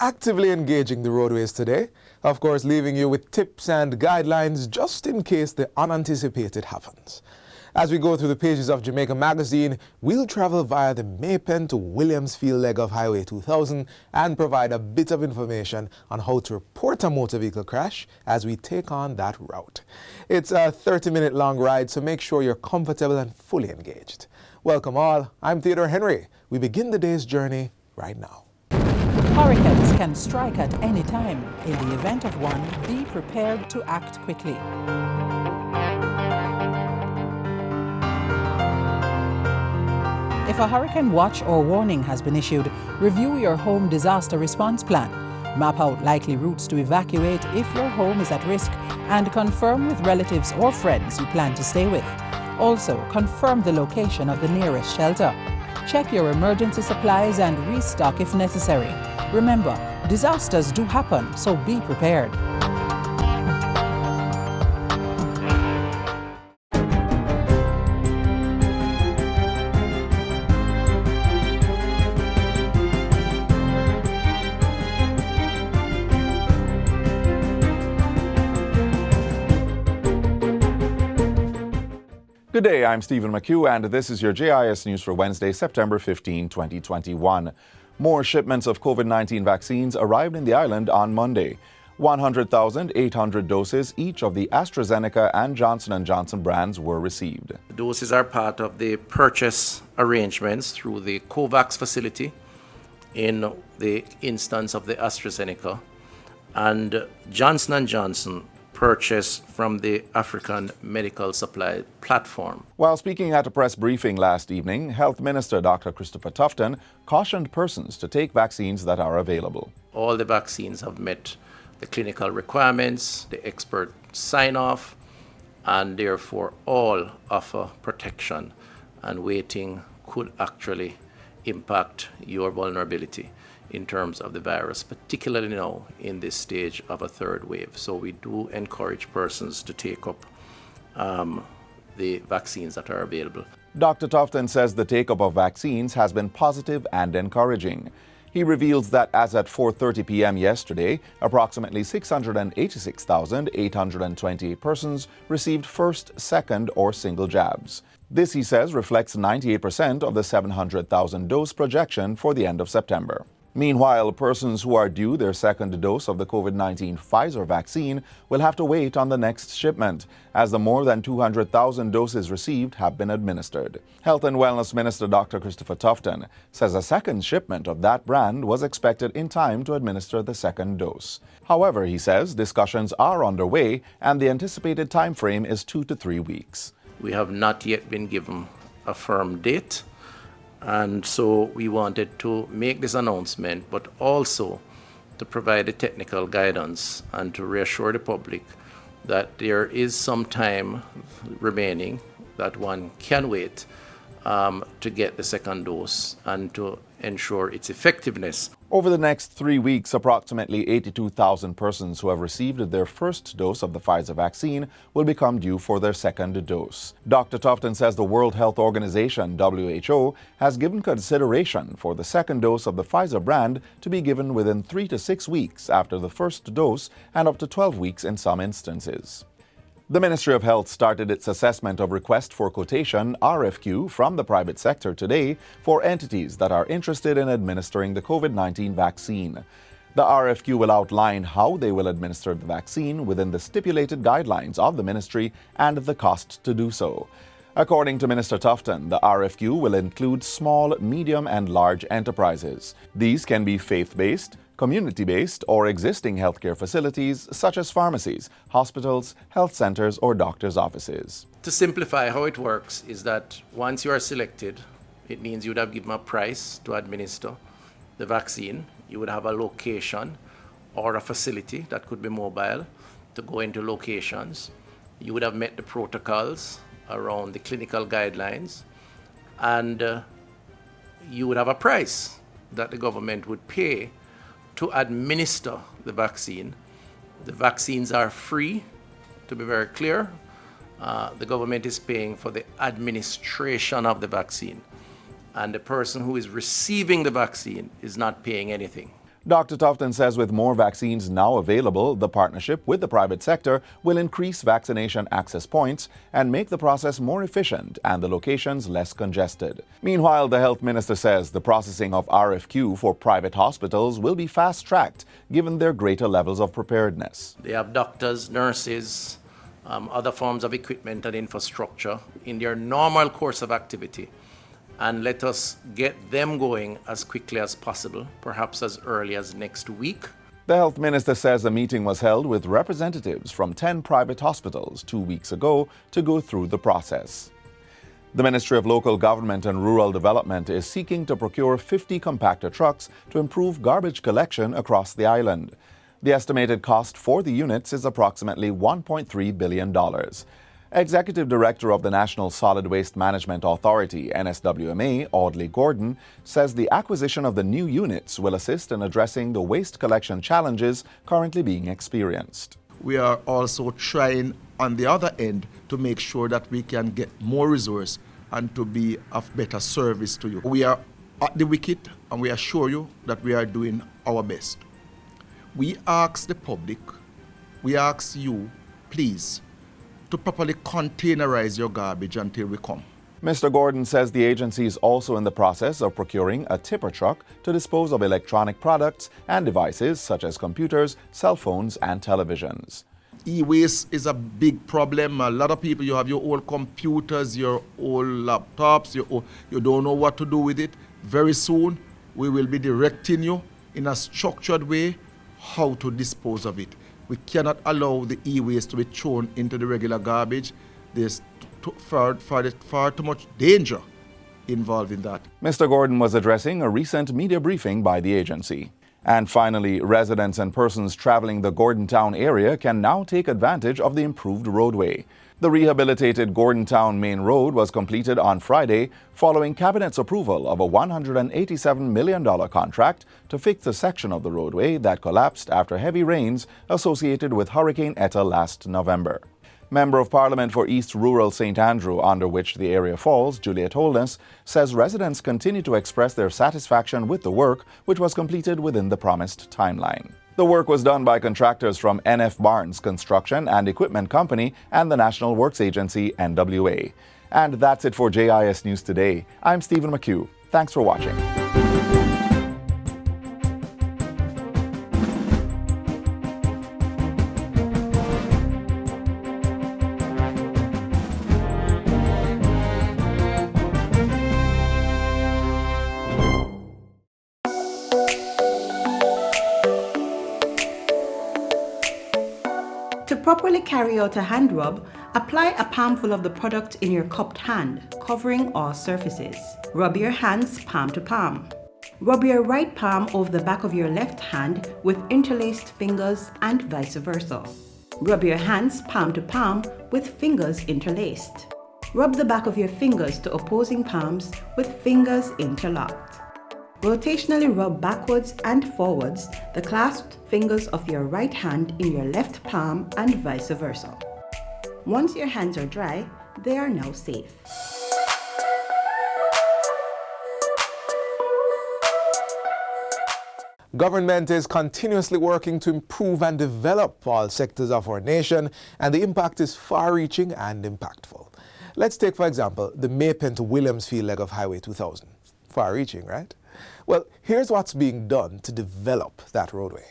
actively engaging the roadways today, of course leaving you with tips and guidelines just in case the unanticipated happens. As we go through the pages of Jamaica Magazine, we'll travel via the Maypen to Williamsfield leg of Highway 2000 and provide a bit of information on how to report a motor vehicle crash as we take on that route. It's a 30-minute long ride, so make sure you're comfortable and fully engaged. Welcome all, I'm Theodore Henry. We begin the day's journey right now. Hurricanes can strike at any time. In the event of one, be prepared to act quickly. If a hurricane watch or warning has been issued, review your home disaster response plan. Map out likely routes to evacuate if your home is at risk and confirm with relatives or friends you plan to stay with. Also, confirm the location of the nearest shelter. Check your emergency supplies and restock if necessary. Remember, disasters do happen, so be prepared. Good day, I'm Stephen McHugh, and this is your JIS News for Wednesday, September 15, 2021. More shipments of COVID-19 vaccines arrived in the island on Monday. 100,800 doses each of the AstraZeneca and Johnson & Johnson brands were received. The doses are part of the purchase arrangements through the COVAX facility in the instance of the AstraZeneca, and Johnson & Johnson purchased from the African Medical Supply Platform. While speaking at a press briefing last evening, Health Minister Dr. Christopher Tufton cautioned persons to take vaccines that are available. All the vaccines have met the clinical requirements, the expert sign-off, and therefore all offer protection, and waiting could actually impact your vulnerability in terms of the virus, particularly now in this stage of a third wave. So we do encourage persons to take up the vaccines that are available. Dr. Tufton says the take-up of vaccines has been positive and encouraging. He reveals that as at 4:30 p.m. yesterday, approximately 686,828 persons received first, second, or single jabs. This, he says, reflects 98% of the 700,000 dose projection for the end of September. Meanwhile, persons who are due their second dose of the COVID-19 Pfizer vaccine will have to wait on the next shipment, as the more than 200,000 doses received have been administered. Health and Wellness Minister Dr. Christopher Tufton says a second shipment of that brand was expected in time to administer the second dose. However, he says discussions are underway and the anticipated time frame is 2 to 3 weeks. We have not yet been given a firm date, and so we wanted to make this announcement, but also to provide the technical guidance and to reassure the public that there is some time remaining that one can wait to get the second dose and to ensure its effectiveness. Over the next 3 weeks, approximately 82,000 persons who have received their first dose of the Pfizer vaccine will become due for their second dose. Dr. Tufton says the World Health Organization, WHO, has given consideration for the second dose of the Pfizer brand to be given within 3 to 6 weeks after the first dose and up to 12 weeks in some instances. The Ministry of Health started its assessment of request for quotation RFQ from the private sector today for entities that are interested in administering the COVID-19 vaccine. The RFQ will outline how they will administer the vaccine within the stipulated guidelines of the ministry and the cost to do so. According to Minister Tufton, the RFQ will include small, medium, and large enterprises. These can be faith-based, community-based, or existing healthcare facilities such as pharmacies, hospitals, health centers, or doctors' offices. To simplify, how it works is that once you are selected, it means you would have given a price to administer the vaccine. You would have a location or a facility that could be mobile to go into locations. You would have met the protocols around the clinical guidelines, and you would have a price that the government would pay to administer the vaccine. The vaccines are free, to be very clear. The government is paying for the administration of the vaccine, and the person who is receiving the vaccine is not paying anything. Dr. Tufton says with more vaccines now available, the partnership with the private sector will increase vaccination access points and make the process more efficient and the locations less congested. Meanwhile, the health minister says the processing of RFQ for private hospitals will be fast-tracked given their greater levels of preparedness. They have doctors, nurses, other forms of equipment and infrastructure in their normal course of activity. And let us get them going as quickly as possible, perhaps as early as next week. The health minister says a meeting was held with representatives from 10 private hospitals 2 weeks ago to go through the process. The Ministry of Local Government and Rural Development is seeking to procure 50 compactor trucks to improve garbage collection across the island. The estimated cost for the units is approximately $1.3 billion. Executive Director of the National Solid Waste Management Authority, NSWMA, Audley Gordon, says the acquisition of the new units will assist in addressing the waste collection challenges currently being experienced. We are also trying on the other end to make sure that we can get more resource and to be of better service to you. We are at the wicket and we assure you that we are doing our best. We ask the public, we ask you, please, to properly containerize your garbage until we come. Mr. Gordon says the agency is also in the process of procuring a tipper truck to dispose of electronic products and devices such as computers, cell phones, and televisions. E-waste is a big problem. A lot of people, you have your old computers, your old laptops, you don't know what to do with it. Very soon, we will be directing you in a structured way how to dispose of it. We cannot allow the e-waste to be thrown into the regular garbage. There's far too much danger involved in that. Mr. Gordon was addressing a recent media briefing by the agency. And finally, residents and persons traveling the Gordontown area can now take advantage of the improved roadway. The rehabilitated Gordontown Main Road was completed on Friday following Cabinet's approval of a $187 million contract to fix the section of the roadway that collapsed after heavy rains associated with Hurricane Eta last November. Member of Parliament for East Rural St. Andrew, under which the area falls, Juliet Holness, says residents continue to express their satisfaction with the work, which was completed within the promised timeline. The work was done by contractors from NF Barnes Construction and Equipment Company and the National Works Agency, NWA. And that's it for JIS News Today. I'm Stephen McHugh. Thanks for watching. To properly carry out a hand rub, apply a palmful of the product in your cupped hand, covering all surfaces. Rub your hands palm to palm. Rub your right palm over the back of your left hand with interlaced fingers and vice versa. Rub your hands palm to palm with fingers interlaced. Rub the back of your fingers to opposing palms with fingers interlocked. Rotationally rub backwards and forwards the clasped fingers of your right hand in your left palm and vice versa. Once your hands are dry, they are now safe. Government is continuously working to improve and develop all sectors of our nation, and the impact is far-reaching and impactful. Let's take, for example, the Maypen to Williamsfield leg of Highway 2000. Far-reaching, right? Well, here's what's being done to develop that roadway.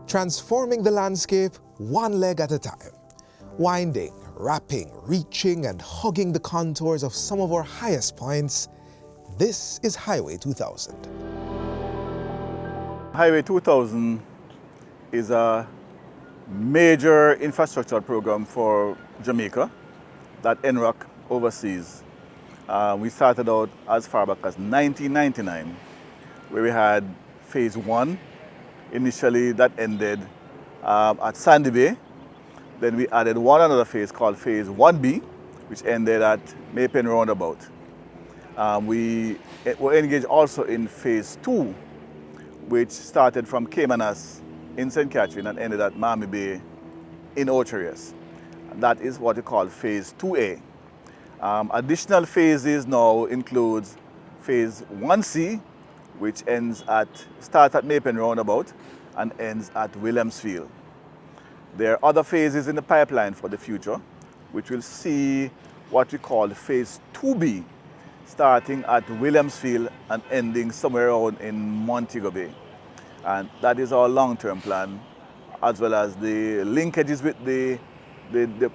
Transforming the landscape one leg at a time. Winding, wrapping, reaching, and hugging the contours of some of our highest points. This is Highway 2000. Highway 2000 is a major infrastructure program for Jamaica that ENROC oversees. We started out as far back as 1999, where we had phase 1. Initially, that ended at Sandy Bay. Then we added another phase called phase 1B, which ended at Maypen Roundabout. We were engaged also in phase 2, which started from Caymanas in St. Catherine and ended at Miami Bay in Ocherias. That is what we call phase 2A. Additional phases now includes phase 1C, which starts at Mapen Roundabout and ends at Williamsfield. There are other phases in the pipeline for the future, which will see what we call phase 2B, starting at Williamsfield and ending somewhere around in Montego Bay. And that is our long-term plan, as well as the linkages with the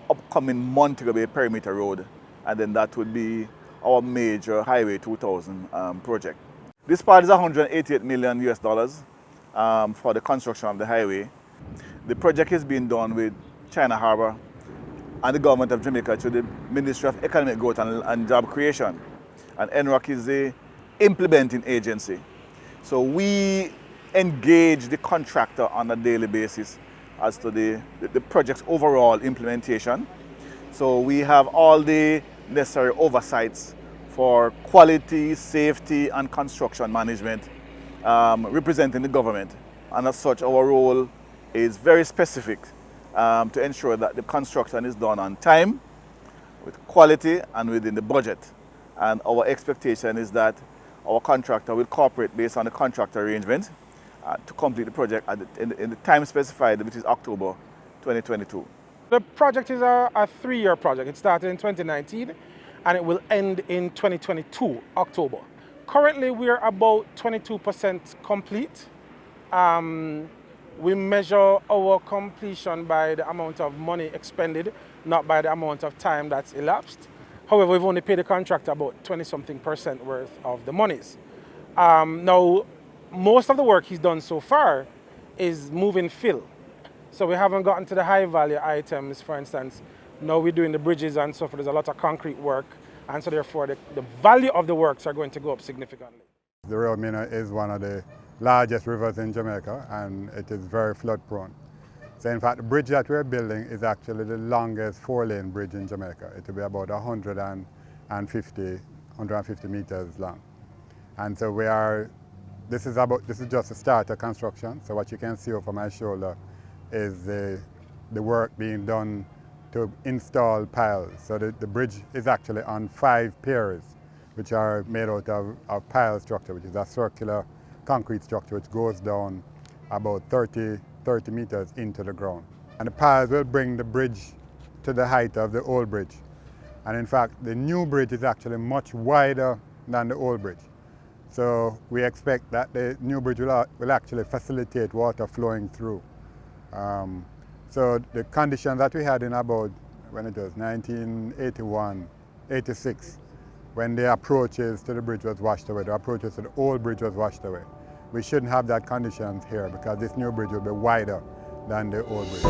upcoming Montego Bay Perimeter Road. And then that would be our major Highway 2000 project. This part is $188 million US dollars for the construction of the highway. The project is being done with China Harbour and the government of Jamaica through the Ministry of Economic Growth and Job Creation. And ENROC is the implementing agency. So we engage the contractor on a daily basis as to the project's overall implementation. So we have all the necessary oversights for quality, safety, and construction management representing the government. And as such, our role is very specific to ensure that the construction is done on time, with quality, and within the budget. And our expectation is that our contractor will cooperate based on the contract arrangement to complete the project in the time specified, which is October 2022. The project is a 3-year project. It started in 2019 and it will end in 2022, October. Currently, we're about 22% complete. We measure our completion by the amount of money expended, not by the amount of time that's elapsed. However, we've only paid the contractor about 20-something% worth of the monies. Now, most of the work he's done so far is moving fill. So we haven't gotten to the high value items, for instance. Now we're doing the bridges and so forth. There's a lot of concrete work. And so therefore, the value of the works are going to go up significantly. The River Mina is one of the largest rivers in Jamaica, and it is very flood prone. So in fact, the bridge that we're building is actually the longest 4-lane bridge in Jamaica. It will be about 150 meters long. And so this is just a start of construction. So what you can see over my shoulder is the work being done to install piles. So the bridge is actually on 5 piers, which are made out of pile structure, which is a circular concrete structure which goes down about 30 meters into the ground. And the piles will bring the bridge to the height of the old bridge. And in fact, the new bridge is actually much wider than the old bridge. So we expect that the new bridge will actually facilitate water flowing through. So the conditions that we had in about, when it was 1981, 86, when the approaches to the bridge was washed away, the approaches to the old bridge was washed away. We shouldn't have that conditions here because this new bridge will be wider than the old bridge.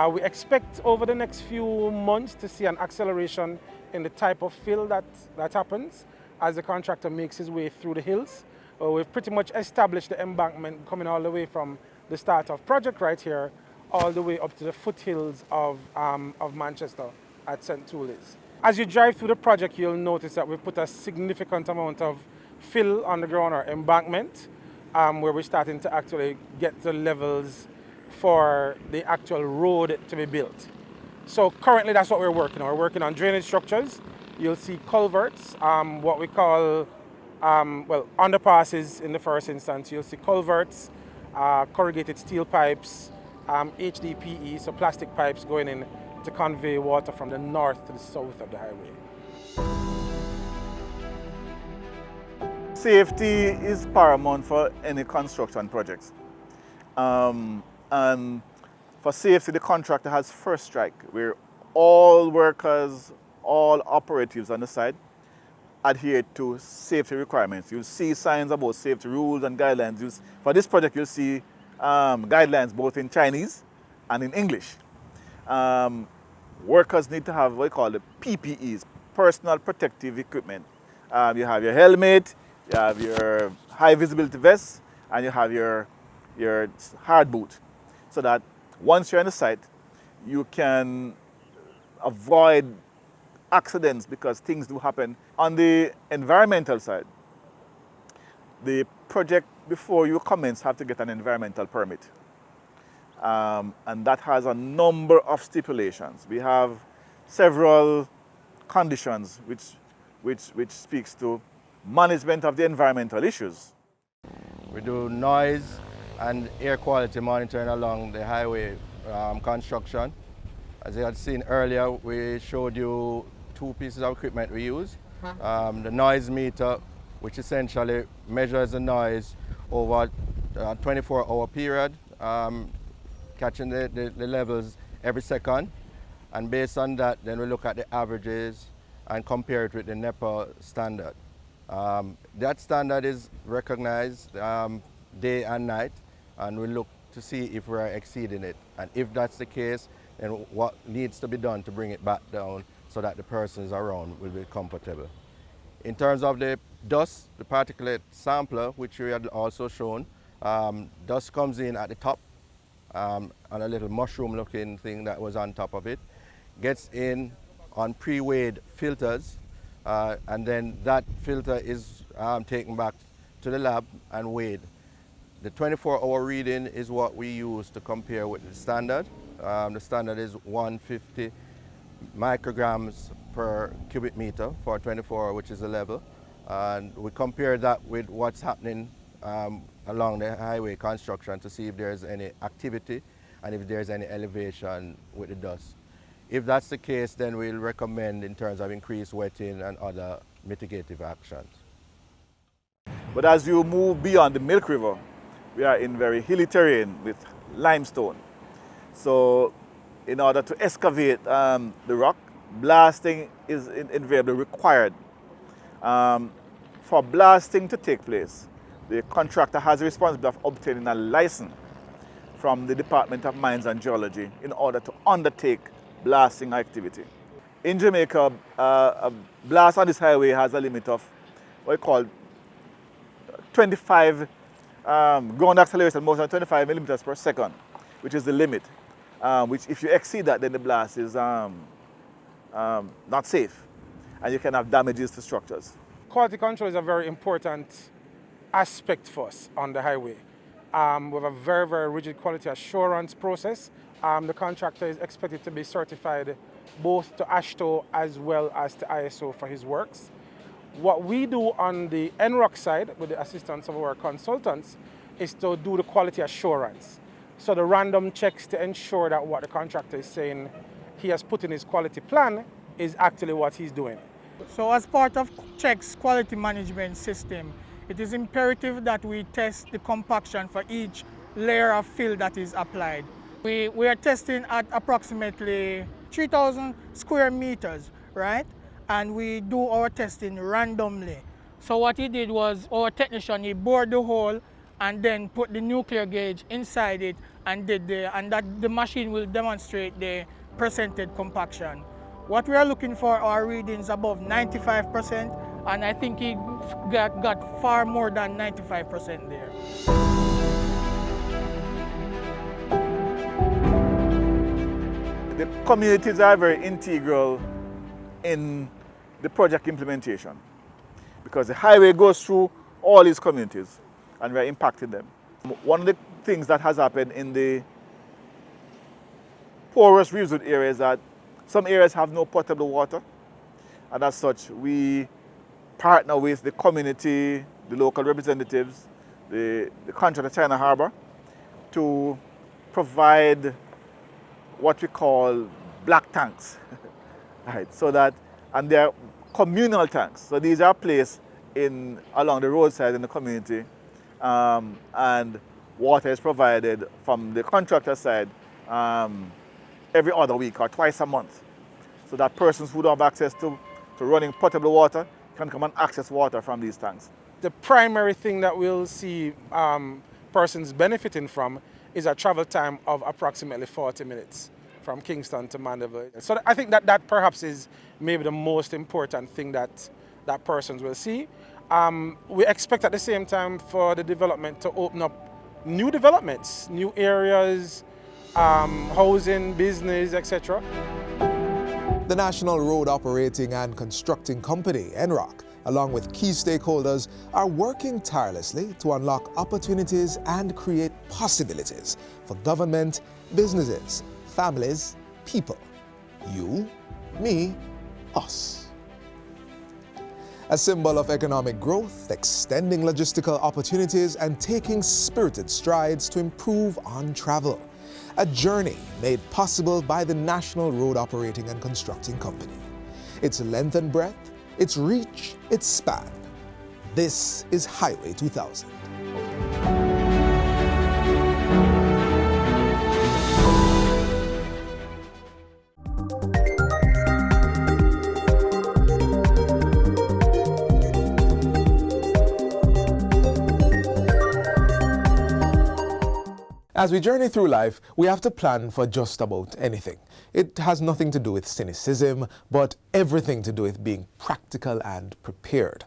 We expect over the next few months to see an acceleration in the type of fill that happens as the contractor makes his way through the hills. We've pretty much established the embankment coming all the way from the start of project right here all the way up to the foothills of Manchester at St. Tullys. As you drive through the project, you'll notice that we've put a significant amount of fill on the ground or embankment where we're starting to actually get the levels for the actual road to be built. So currently that's what we're working on. We're working on drainage structures. You'll see culverts, what we call, underpasses in the first instance. You'll see culverts, corrugated steel pipes, HDPE, so plastic pipes going in to convey water from the north to the south of the highway. Safety is paramount for any construction projects. And for safety, the contractor has first strike, where all workers, all operatives on the site adhere to safety requirements. You'll see signs about safety rules and guidelines. For this project, you'll see guidelines both in Chinese and in English. Workers need to have what we call the PPEs, personal protective equipment. You have your helmet, you have your high visibility vest, and you have your hard boot, so that once you're on the site, you can avoid accidents because things do happen. On the environmental side, the project before you commence have to get an environmental permit. And that has a number of stipulations. We have several conditions which speaks to management of the environmental issues. We do noise and air quality monitoring along the highway construction. As you had seen earlier, we showed you two pieces of equipment we use. The noise meter, which essentially measures the noise over a 24-hour period, catching the levels every second. And based on that, then we look at the averages and compare it with the NEPA standard. That standard is recognized day and night, and we look to see if we are exceeding it. And if that's the case, then what needs to be done to bring it back down so that the persons around will be comfortable. In terms of the dust, the particulate sampler, which we had also shown, dust comes in at the top on a little mushroom-looking thing that was on top of it, gets in on pre-weighed filters, and then that filter is taken back to the lab and weighed. The 24-hour reading is what we use to compare with the standard. The standard is 150 micrograms per cubic meter for 24 hour, which is the level. And we compare that with what's happening along the highway construction to see if there's any activity and if there's any elevation with the dust. If that's the case, then we'll recommend in terms of increased wetting and other mitigative actions. But as you move beyond the Milk River, we are in very hilly terrain with limestone. So in order to excavate the rock, blasting is invariably required. For blasting to take place, the contractor has the responsibility of obtaining a license from the Department of Mines and Geology in order to undertake blasting activity. In Jamaica, a blast on this highway has a limit of what we call 25 ground acceleration motion of 25 millimeters per second, which is the limit. Which if you exceed that, then the blast is not safe, and you can have damages to structures. Quality control is a very important aspect for us on the highway. We have a very, very rigid quality assurance process. The contractor is expected to be certified both to AASHTO as well as to ISO for his works. What we do on the ENROC side, with the assistance of our consultants, is to do the quality assurance. So the random checks to ensure that what the contractor is saying he has put in his quality plan is actually what he's doing. So as part of CHEC's quality management system, it is imperative that we test the compaction for each layer of fill that is applied. We are testing at approximately 3,000 square meters, right? And we do our testing randomly. So what he did was, our technician, he bored the hole and then put the nuclear gauge inside it and the machine will demonstrate the percentage compaction. What we are looking for are readings above 95%, and I think he got far more than 95% there. The communities are very integral in the project implementation because the highway goes through all these communities and we're impacting them. One of the things that has happened in the porous reefswood area is that some areas have no potable water, and as such we partner with the community, the local representatives, the contractor China Harbour to provide what we call black tanks, right? So that, and they're communal tanks. So these are placed along the roadside in the community, and water is provided from the contractor side every other week or twice a month, so that persons who don't have access to running potable water can come and access water from these tanks. The primary thing that we'll see persons benefiting from is a travel time of approximately 40 minutes from Kingston to Mandeville. So I think that perhaps is maybe the most important thing that persons will see. We expect at the same time for the development to open up new developments, new areas, housing, business, etc. The National Road Operating and Constructing Company, NROC, along with key stakeholders, are working tirelessly to unlock opportunities and create possibilities for government, businesses, families, people. You, me, us. A symbol of economic growth, extending logistical opportunities and taking spirited strides to improve on travel. A journey made possible by the National Road Operating and Constructing Company. Its length and breadth, its reach, its span. This is Highway 2000. As we journey through life, we have to plan for just about anything. It has nothing to do with cynicism, but everything to do with being practical and prepared.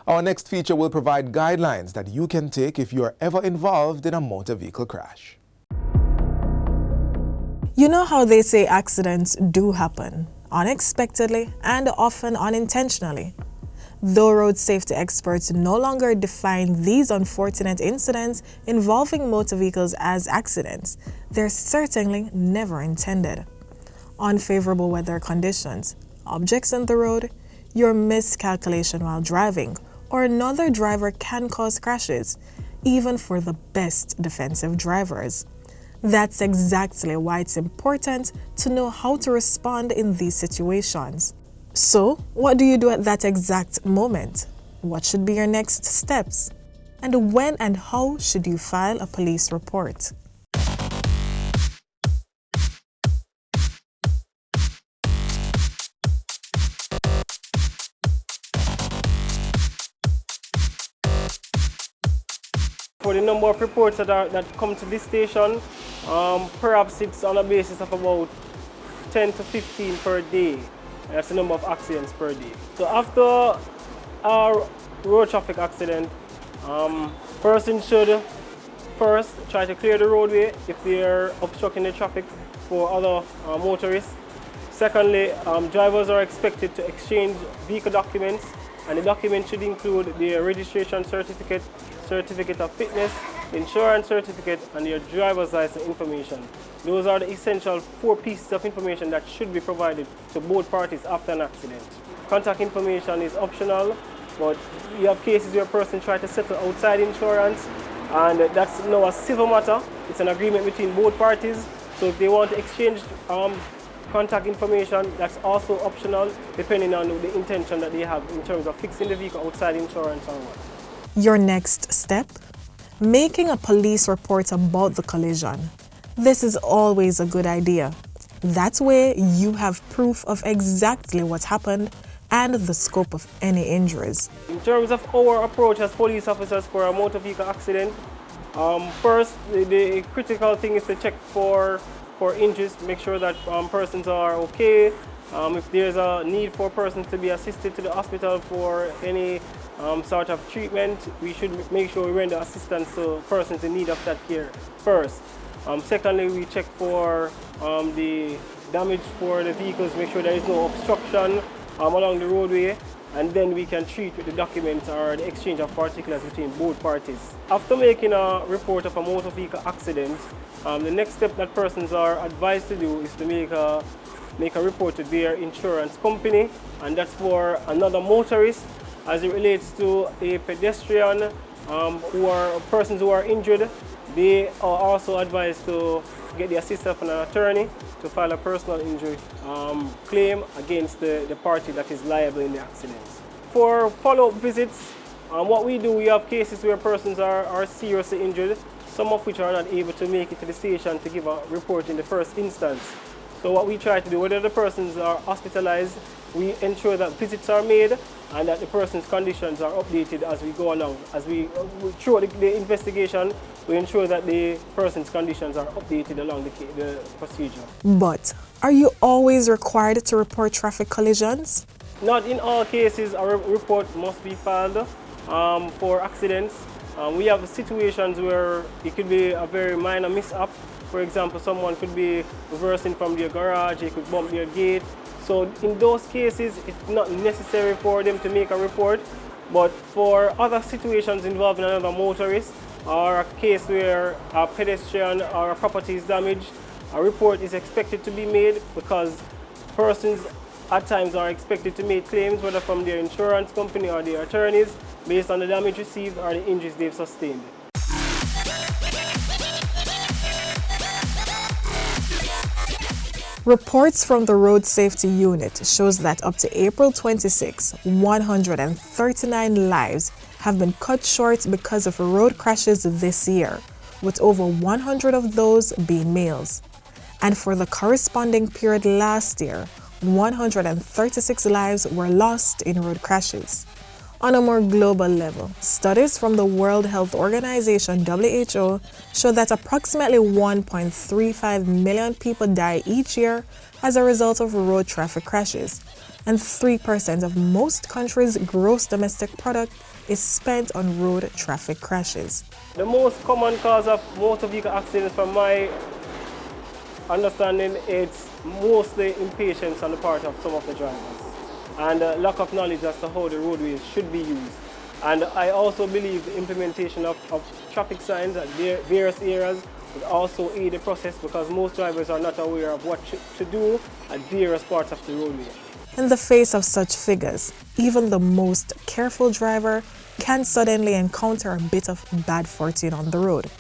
Our next feature will provide guidelines that you can take if you are ever involved in a motor vehicle crash. You know how they say accidents do happen, unexpectedly and often unintentionally. Though road safety experts no longer define these unfortunate incidents involving motor vehicles as accidents, they're certainly never intended. Unfavorable weather conditions, objects on the road, your miscalculation while driving, or another driver can cause crashes, even for the best defensive drivers. That's exactly why it's important to know how to respond in these situations. So, what do you do at that exact moment? What should be your next steps? And when and how should you file a police report? For the number of reports that come to this station, perhaps it's on a basis of about 10 to 15 per day. That's the number of accidents per day. So after a road traffic accident, person should first try to clear the roadway if they're obstructing the traffic for other motorists. Secondly, drivers are expected to exchange vehicle documents, and the document should include their registration certificate, certificate of fitness, insurance certificate, and your driver's license information. Those are the essential 4 pieces of information that should be provided to both parties after an accident. Contact information is optional, but you have cases where a person tries to settle outside insurance, and that's now a civil matter. It's an agreement between both parties. So if they want to exchange contact information, that's also optional, depending on the intention that they have in terms of fixing the vehicle outside insurance or what. Your next step? Making a police report about the collision. This is always a good idea. That way you have proof of exactly what happened and the scope of any injuries. In terms of our approach as police officers for a motor vehicle accident, first the critical thing is to check for injuries, make sure that persons are okay. If there's a need for persons to be assisted to the hospital for any sort of treatment, we should make sure we render assistance to persons in need of that care first. Secondly, we check for the damage for the vehicles, make sure there is no obstruction along the roadway, and then we can treat with the documents or the exchange of particulars between both parties. After making a report of a motor vehicle accident, the next step that persons are advised to do is to make a report to their insurance company, and that's for another motorist. As it relates to a pedestrian persons who are injured, they are also advised to get the assistance of an attorney to file a personal injury claim against the party that is liable in the accident. For follow-up visits, what we do, we have cases where persons are seriously injured, some of which are not able to make it to the station to give a report in the first instance. So what we try to do, whether the persons are hospitalized, we ensure that visits are made and that the person's conditions are updated as we go along. As we through the investigation, we ensure that the person's conditions are updated along the procedure. But are you always required to report traffic collisions? Not in all cases a report must be filed for accidents. We have situations where it could be a very minor mishap For example, someone could be reversing from their garage, they could bump their gate. So in those cases, it's not necessary for them to make a report. But for other situations involving another motorist, or a case where a pedestrian or a property is damaged, a report is expected to be made, because persons at times are expected to make claims, whether from their insurance company or their attorneys, based on the damage received or the injuries they've sustained. Reports from the Road Safety Unit shows that up to April 26, 139 lives have been cut short because of road crashes this year, with over 100 of those being males. And for the corresponding period last year, 136 lives were lost in road crashes. On a more global level, studies from the World Health Organization (WHO) show that approximately 1.35 million people die each year as a result of road traffic crashes, and 3% of most countries' gross domestic product is spent on road traffic crashes. The most common cause of motor vehicle accidents, from my understanding, it's mostly impatience on the part of some of the drivers, and lack of knowledge as to how the roadways should be used. And I also believe the implementation of traffic signs at various areas would also aid the process, because most drivers are not aware of what to do at various parts of the roadway. In the face of such figures, even the most careful driver can suddenly encounter a bit of bad fortune on the road.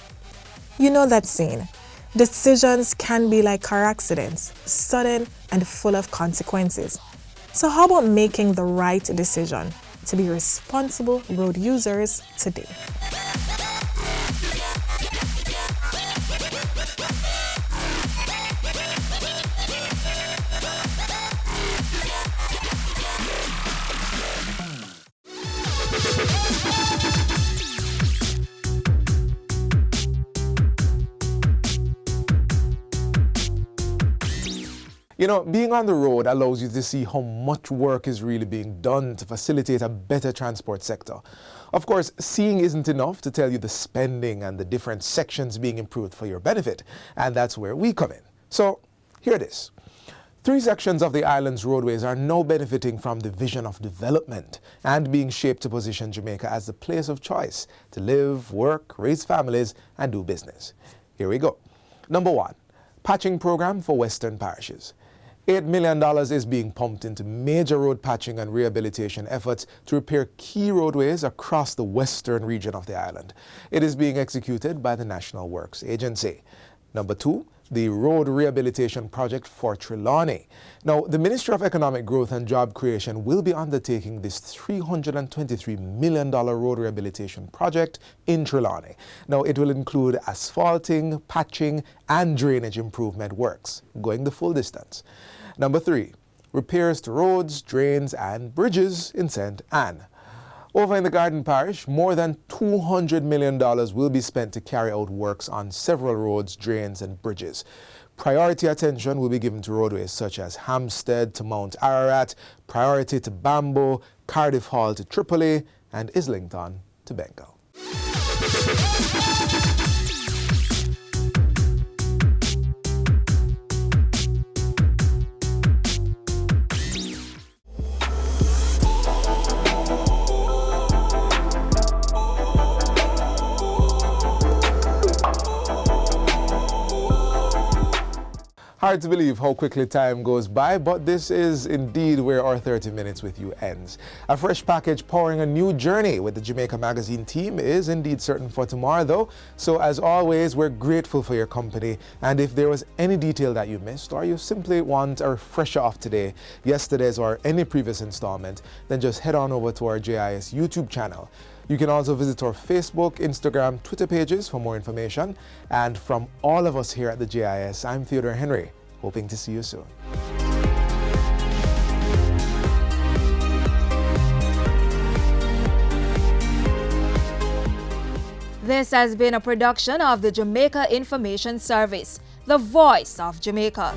You know that saying, decisions can be like car accidents, sudden and full of consequences. So how about making the right decision to be responsible road users today? You know, being on the road allows you to see how much work is really being done to facilitate a better transport sector. Of course, seeing isn't enough to tell you the spending and the different sections being improved for your benefit, and that's where we come in. So, here it is. 3 sections of the island's roadways are now benefiting from the vision of development and being shaped to position Jamaica as the place of choice to live, work, raise families, and do business. Here we go. Number 1, patching program for Western parishes. $8 million is being pumped into major road patching and rehabilitation efforts to repair key roadways across the western region of the island. It is being executed by the National Works Agency. Number 2, the road rehabilitation project for Trelawney. Now, the Ministry of Economic Growth and Job Creation will be undertaking this $323 million road rehabilitation project in Trelawney. Now, it will include asphalting, patching, and drainage improvement works, going the full distance. Number 3, repairs to roads, drains, and bridges in St. Anne. Over in the Garden Parish, more than $200 million will be spent to carry out works on several roads, drains, and bridges. Priority attention will be given to roadways such as Hampstead to Mount Ararat, priority to Bamboo, Cardiff Hall to Tripoli, and Islington to Bengal. Hard to believe how quickly time goes by, but this is indeed where our 30 minutes with you ends. A fresh package powering a new journey with the Jamaica Magazine team is indeed certain for tomorrow, though. So as always, we're grateful for your company. And if there was any detail that you missed, or you simply want a refresher of today, yesterday's, or any previous installment, then just head on over to our JIS YouTube channel. You can also visit our Facebook, Instagram, Twitter pages for more information. And from all of us here at the JIS, I'm Theodore Henry, hoping to see you soon. This has been a production of the Jamaica Information Service, the voice of Jamaica.